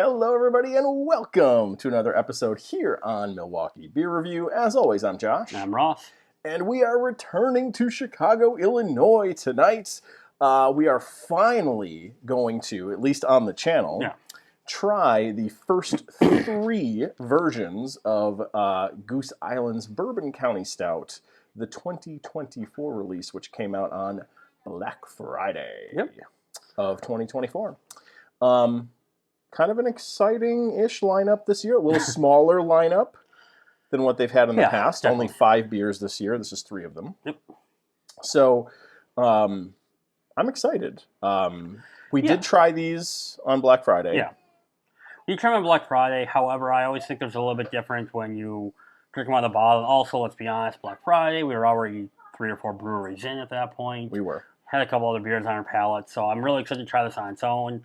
Hello, everybody, and welcome to another episode here on Milwaukee Beer Review. As always, I'm Josh. I'm Ross. And we are returning to Chicago, Illinois tonight. We are finally going to, at least on the channel, try the first three versions of Goose Island's Bourbon County Stout, the 2024 release, which came out on Black Friday of 2024. Kind of an exciting-ish lineup this year. A little smaller lineup than what they've had in the past. Definitely. Only 5 beers this year. This is 3 of them. Yep. So, I'm excited. We did try these on Black Friday. Yeah. You try them on Black Friday. However, I always think there's a little bit different when you drink them on the bottle. Also, let's be honest, Black Friday, we were already 3 or 4 breweries in at that point. We were. Had a couple other beers on our palate. So I'm really excited to try this on its own.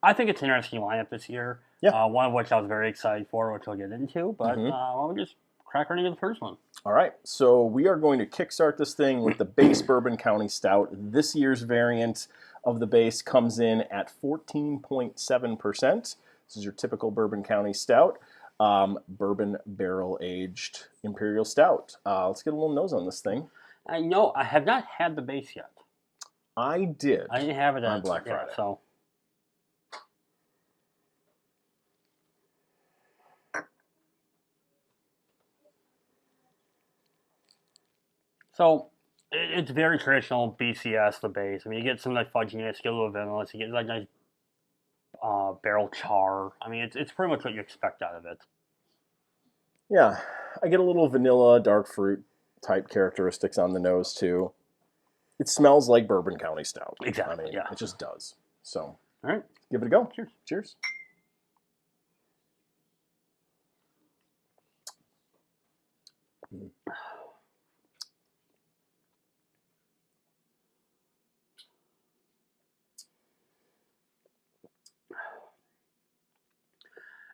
I think it's an interesting lineup this year. Yeah. One of which I was very excited for, which we'll get into. But why don't we just crack right into the first one? All right. So we are going to kickstart this thing with the base Bourbon County Stout. This year's variant of the base comes in at 14.7%. This is your typical Bourbon County Stout. Bourbon barrel-aged Imperial Stout. Let's get a little nose on this thing. I have not had the base yet. I did. I didn't have it on Black Friday. So it's very traditional BCS, the base. I mean, you get some like fudginess, you get a little vanilla, you get like nice barrel char. I mean, it's pretty much what you expect out of it. Yeah, I get a little vanilla, dark fruit type characteristics on the nose too. It smells like Bourbon County Stout. Exactly. I mean, it just does. So, all right, give it a go. Cheers. Cheers.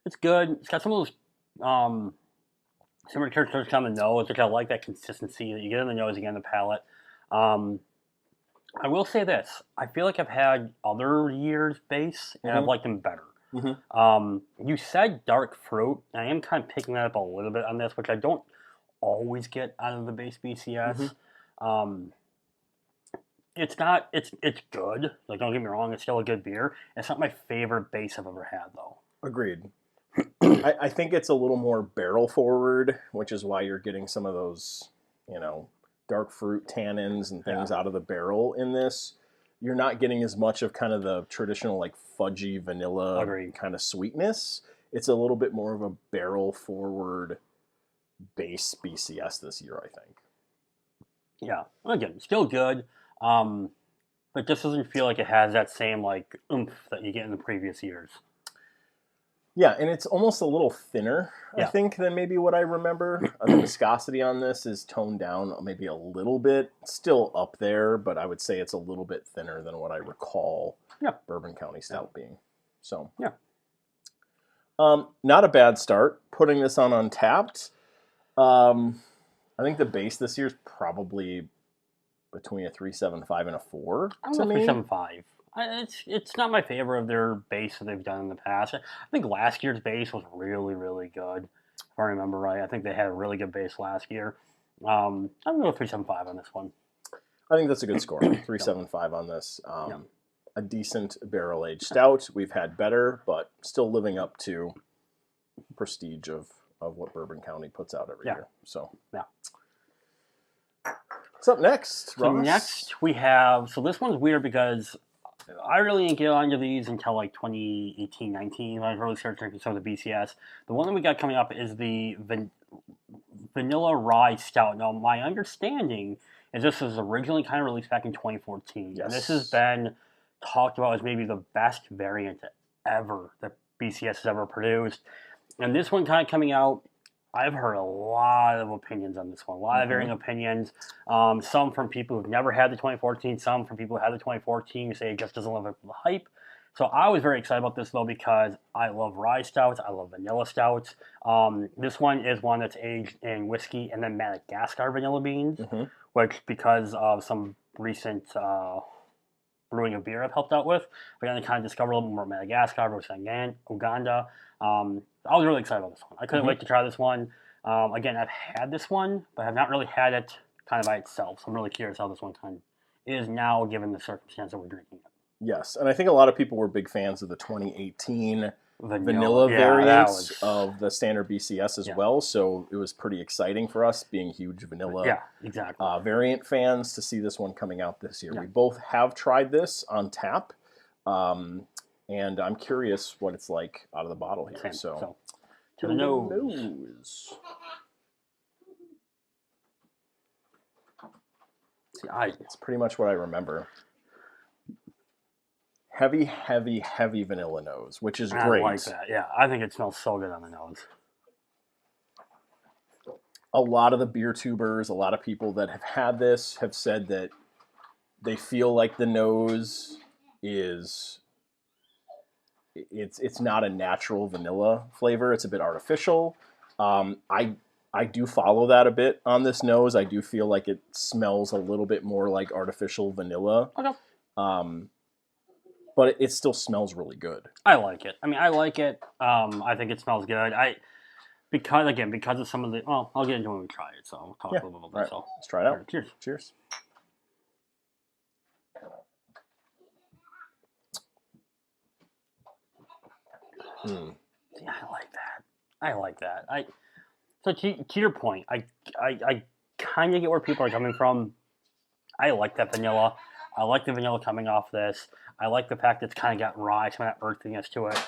It's good. It's got some of those similar characteristics on the nose, which I like that consistency that you get in the nose, again, the palate. I will say this. I feel like I've had other years' base, and I've liked them better. You said dark fruit, and I am kind of picking that up a little bit on this, which I don't always get out of the base BCS. It's good. Like, don't get me wrong, it's still a good beer. It's not my favorite base I've ever had, though. Agreed. I think it's a little more barrel forward, which is why you're getting some of those, dark fruit tannins and things out of the barrel in this. You're not getting as much of kind of the traditional like fudgy vanilla kind of sweetness. It's a little bit more of a barrel forward base BCS this year, I think. Yeah. Again, still good. But just doesn't feel like it has that same like oomph that you get in the previous years. Yeah, and it's almost a little thinner, I think, than maybe what I remember. The viscosity on this is toned down maybe a little bit. Still up there, but I would say it's a little bit thinner than what I recall Bourbon County Stout being. So, not a bad start. Putting this on Untappd. I think the base this year is probably between a 3.75 and a 4 to me. 3.75. It's not my favorite of their base that they've done in the past. I think last year's base was really, really good. If I remember right, I think they had a really good base last year. I'm going to go 3.75 on this one. I think that's a good score. 3.75 on this. A decent barrel-aged stout. We've had better, but still living up to prestige of what Bourbon County puts out every year. So, what's up next, Ross? So next we have, this one's weird because I really didn't get onto these until like 2018-19 when I really started drinking some of the BCS. The one that we got coming up is the Vanilla Rye Stout. Now, my understanding is this was originally kind of released back in 2014. Yes. And this has been talked about as maybe the best variant ever that BCS has ever produced. And this one kind of coming out, I've heard a lot of opinions on this one, a lot of varying opinions. Some from people who've never had the 2014, some from people who had the 2014 who say it just doesn't live up to the hype. So I was very excited about this, though, because I love rye stouts, I love vanilla stouts. This one is one that's aged in whiskey and then Madagascar vanilla beans, which, because of some recent brewing of beer I've helped out with. We're going to kind of discover a little more Madagascar versus Uganda. I was really excited about this one. I couldn't wait to try this one. Again, I've had this one, but I've not really had it kind of by itself. So I'm really curious how this one kind of is now, given the circumstance that we're drinking it. Yes, and I think a lot of people were big fans of the 2018 vanilla variants of the standard BCS as well. So it was pretty exciting for us, being huge vanilla variant fans, to see this one coming out this year. We both have tried this on tap, and I'm curious what it's like out of the bottle here. So to the nose. See, it's pretty much what I remember. Heavy, heavy, heavy vanilla nose, which is great. I like that. Yeah, I think it smells so good on the nose. A lot of the beer tubers, a lot of people that have had this have said that they feel like the nose is it's not a natural vanilla flavor. It's a bit artificial. I do follow that a bit on this nose. I do feel like it smells a little bit more like artificial vanilla. Okay. But it still smells really good. I like it. I mean, I like it. I think it smells good. Because of some of the... Well, I'll get into it when we try it, so I'll talk a little bit about that. So let's try it out. Cheers. Cheers. Yeah, I like that. So to your point, I kind of get where people are coming from. I like that vanilla. I like the vanilla coming off this. I like the fact that it's kind of got rye, some of that earthiness to it.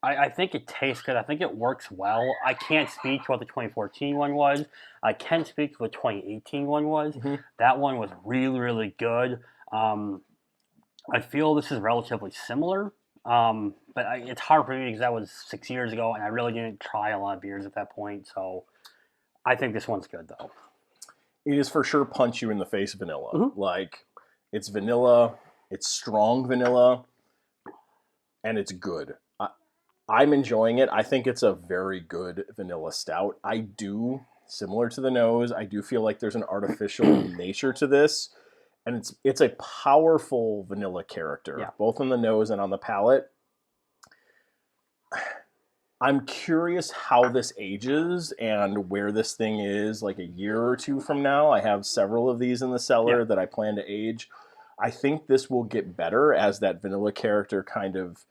I think it tastes good. I think it works well. I can't speak to what the 2014 one was. I can speak to what the 2018 one was. That one was really, really good. I feel this is relatively similar. But it's hard for me because that was 6 years ago, and I really didn't try a lot of beers at that point. So I think this one's good, though. It is for sure punch you in the face vanilla. Like, it's vanilla, it's strong vanilla, and it's good. I'm enjoying it. I think it's a very good vanilla stout. I do, similar to the nose, I do feel like there's an artificial nature to this. And it's a powerful vanilla character, both on the nose and on the palate. I'm curious how this ages and where this thing is like a year or two from now. I have several of these in the cellar that I plan to age. I think this will get better as that vanilla character kind of,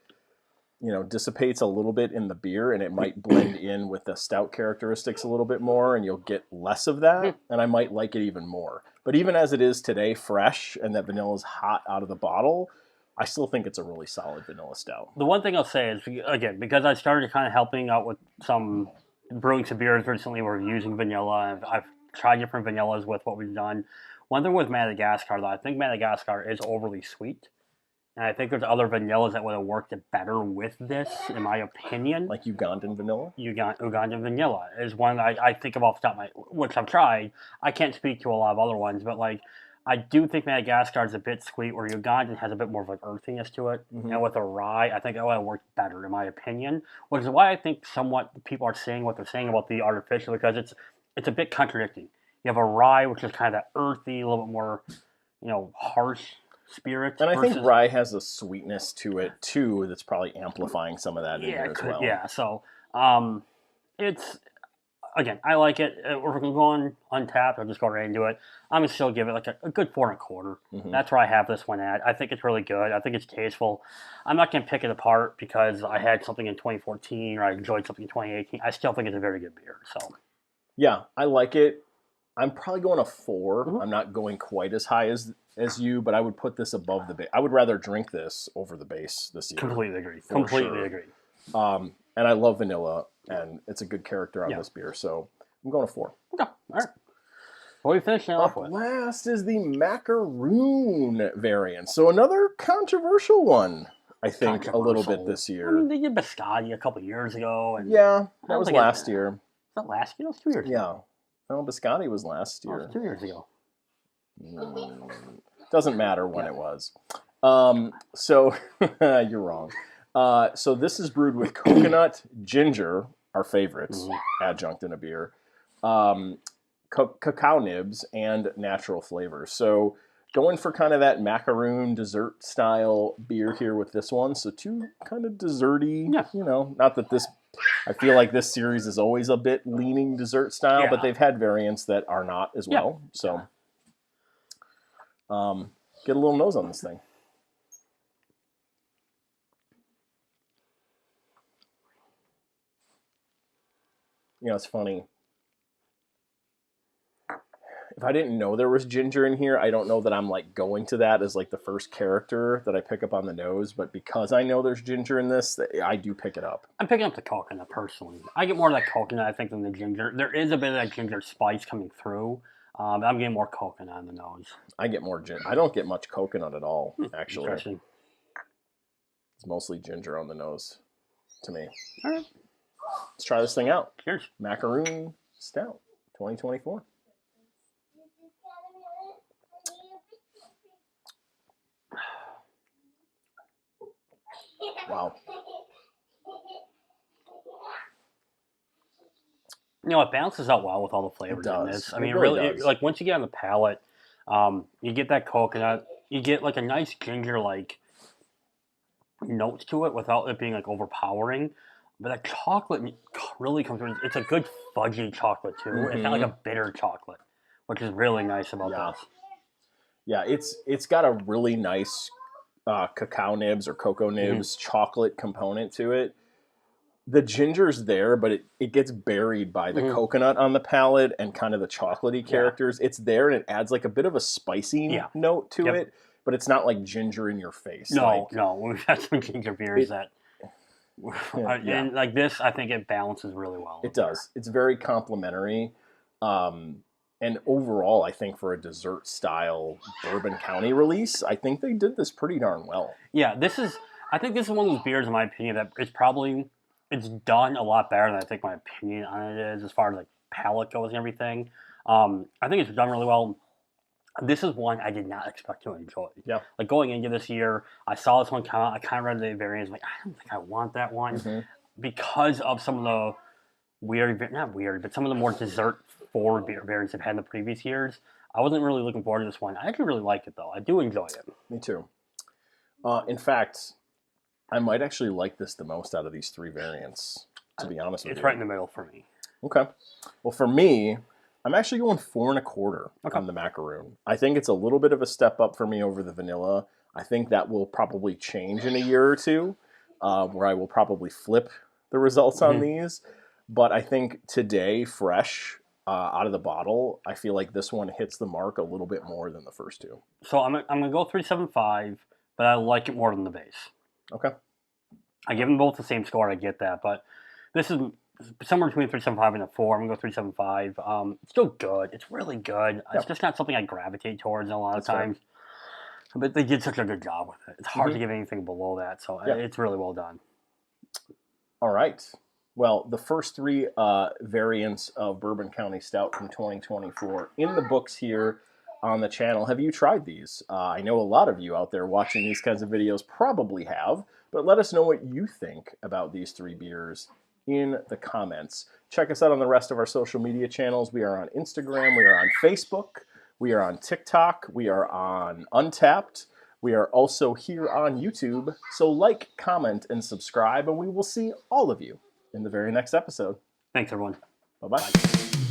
dissipates a little bit in the beer, and it might blend in with the stout characteristics a little bit more, and you'll get less of that, and I might like it even more. But even as it is today, fresh, and that vanilla is hot out of the bottle, I still think it's a really solid vanilla stout. The one thing I'll say is, again, because I started kind of helping out with brewing some beers recently, we're using vanilla. I've tried different vanillas with what we've done. One thing with Madagascar, though, I think Madagascar is overly sweet. And I think there's other vanillas that would have worked better with this, in my opinion. Like Ugandan vanilla? Ugandan vanilla is one I think of off the top of my... Which I've tried. I can't speak to a lot of other ones, but I do think Madagascar is a bit sweet, where Ugandan has a bit more of earthiness to it. And with a rye, I think it would have worked better, in my opinion. Which is why I think somewhat people are saying what they're saying about the artificial, because it's a bit contradicting. You have a rye, which is kind of that earthy, a little bit more, harsh spirit. And I think rye has a sweetness to it too that's probably amplifying some of that in there as well. Yeah, so it's, again, I like it. If we're going to go on Untappd, I'll just go right into it. I'm going to still give it a good 4.25. That's where I have this one at. I think it's really good. I think it's tasteful. I'm not going to pick it apart because I had something in 2014 or I enjoyed something in 2018. I still think it's a very good beer. So, yeah, I like it. I'm probably going a 4. I'm not going quite as high as you, but I would put this above the base. I would rather drink this over the base this year. Completely agree. Completely agree. And I love vanilla, and it's a good character on this beer, so I'm going a 4. Okay, all right. What are we finishing off with? Last is the macaroon variant. So another controversial one, I think, a little bit this year. I mean, they did Biscotti a couple years ago. And yeah, that was last year. Was that last year? That was 2 years ago. Yeah. No, Biscotti was last year. That was 2 years ago. Doesn't matter when it was. So you're wrong. So this is brewed with coconut, ginger, our favorites, adjunct in a beer, cacao nibs, and natural flavors. So going for kind of that macaroon dessert style beer here with this one. So two kind of desserty, you know, not that this, I feel like this series is always a bit leaning dessert style, but they've had variants that are not as well. So get a little nose on this thing. You know, it's funny. If I didn't know there was ginger in here, I don't know that I'm like going to that as like the first character that I pick up on the nose. But because I know there's ginger in this, I do pick it up. I'm picking up the coconut personally. I get more of that coconut, I think, than the ginger. There is a bit of that ginger spice coming through. But I'm getting more coconut on the nose. I get more ginger. I don't get much coconut at all, actually. It's mostly ginger on the nose to me. All right. Let's try this thing out. Cheers. Macaroon Stout, 2024. Wow. You know, it balances out well with all the flavors in this. I mean, really like once you get on the palate, you get that coconut, you get like a nice ginger like notes to it without it being like overpowering. But that chocolate really comes through. It's a good fudgy chocolate too. It's not like a bitter chocolate, which is really nice about this. Yeah, it's got a really nice cacao nibs or cocoa nibs chocolate component to it. The ginger's there, but it gets buried by the coconut on the palate and kind of the chocolatey characters. It's there, and it adds like a bit of a spicy note to it, but it's not like ginger in your face. No, we've had some ginger beers and like this, I think it balances really well. It does. It's very complimentary. And overall, I think for a dessert style Bourbon County release, I think they did this pretty darn well. Yeah, I think this is one of those beers, in my opinion, that it's done a lot better than I think my opinion on it is as far as like palate goes and everything. I think it's done really well. This is one I did not expect to enjoy. Yeah. Like going into this year, I saw this one come out. I kind of read the variants. Like, I don't think I want that one because of some of the but some of the more dessert forward beer variants I've had in the previous years. I wasn't really looking forward to this one. I actually really like it though. I do enjoy it. Me too. In fact, I might actually like this the most out of these three variants, to be honest with you. It's right in the middle for me. Okay. Well, for me, I'm actually going 4 1/4 on the macaroon. I think it's a little bit of a step up for me over the vanilla. I think that will probably change in a year or two, where I will probably flip the results on these. But I think today, fresh out of the bottle, I feel like this one hits the mark a little bit more than the first two. So I'm going to go 3.75, but I like it more than the base. Okay. I give them both the same score. I get that, but this is somewhere between 3.75 and a 4. I'm going to go 3.75. It's still good. It's really good. Yep. It's just not something I gravitate towards a lot of times. Fair. But they did such a good job with it. It's hard to give anything below that, so it's really well done. All right. Well, the first 3 variants of Bourbon County Stout from 2024 in the books here on the channel. Have you tried these? I know a lot of you out there watching these kinds of videos probably have, but let us know what you think about these 3 beers in the comments. Check us out on the rest of our social media channels. We are on Instagram, we are on Facebook, we are on TikTok, we are on Untappd. We are also here on YouTube. So like, comment, and subscribe, and we will see all of you in the very next episode. Thanks, everyone. Bye-bye.